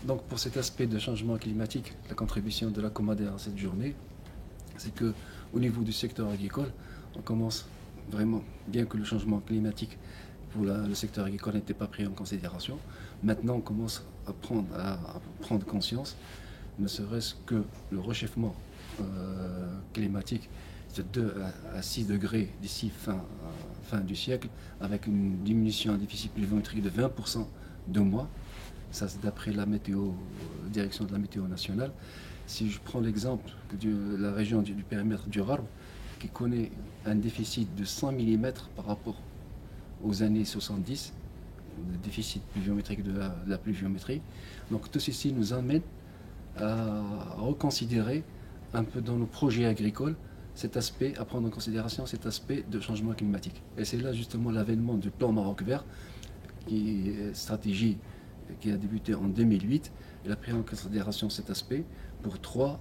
Donc pour cet aspect de changement climatique, la contribution de la Comader à cette journée, c'est que au niveau du secteur agricole, on commence vraiment, bien que le changement climatique pour le secteur agricole n'était pas pris en considération, maintenant on commence à prendre conscience, ne serait-ce que le réchauffement climatique de 2 à 6 degrés d'ici fin du siècle, avec une diminution en déficit pluviométrique de 20% de mois. Ça, c'est d'après la météo, direction de la météo nationale. Si je prends l'exemple de la région du périmètre du Rarb, qui connaît un déficit de 100 mm par rapport aux années 70, le déficit pluviométrique de la pluviométrie. Donc tout ceci nous amène à reconsidérer un peu dans nos projets agricoles cet aspect, à prendre en considération cet aspect de changement climatique. Et c'est là justement l'avènement du plan Maroc Vert, qui est stratégie qui a débuté en 2008. Il a pris en considération cet aspect pour trois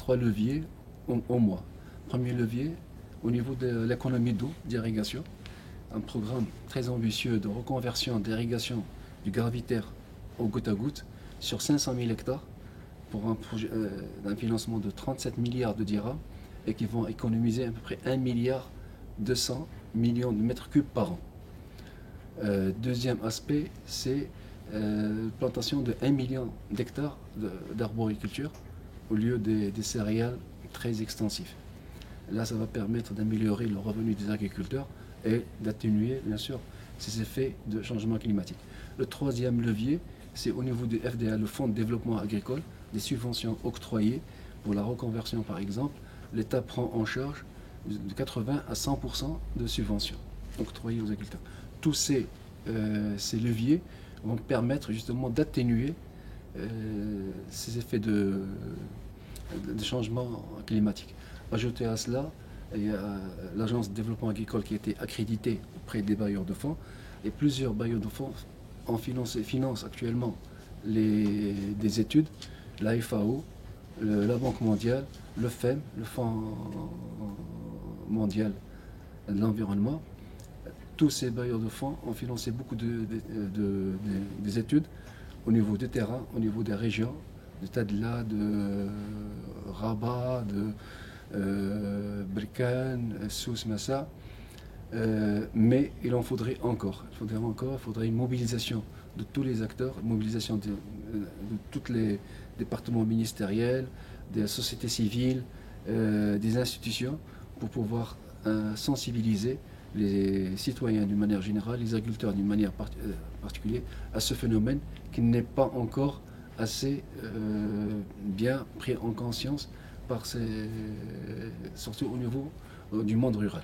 leviers au mois. Premier levier, au niveau de l'économie d'eau, d'irrigation, un programme très ambitieux de reconversion d'irrigation du gravitaire au goutte à goutte sur 500 000 hectares pour un projet d'un financement de 37 milliards de dirhams et qui vont économiser à peu près 1 milliard 200 millions de mètres cubes par an. Deuxième aspect, c'est plantation de 1 million d'hectares d'arboriculture au lieu des céréales très extensifs. Là, ça va permettre d'améliorer le revenu des agriculteurs et d'atténuer, bien sûr, ces effets de changement climatique. Le troisième levier, c'est au niveau du FDA, le Fonds de développement agricole, des subventions octroyées pour la reconversion, par exemple. L'État prend en charge de 80 à 100% de subventions octroyées aux agriculteurs. Tous ces leviers vont permettre justement d'atténuer ces effets de changement climatique. Ajouté à cela, il y a l'Agence de développement agricole qui a été accréditée auprès des bailleurs de fonds, et plusieurs bailleurs de fonds financent actuellement des études, la FAO, la Banque mondiale, le FEM, le Fonds mondial de l'environnement. Tous ces bailleurs de fonds ont financé beaucoup des études au niveau du terrain, au niveau des régions, de Tadla, de Rabat, de Brikane, Souss Massa. Mais il en faudrait encore. Il faudrait une mobilisation de tous les acteurs, une mobilisation de tous les départements ministériels, des sociétés civiles, des institutions, pour pouvoir sensibiliser les citoyens d'une manière générale, les agriculteurs d'une manière particulière, à ce phénomène qui n'est pas encore assez bien pris en conscience surtout au niveau du monde rural.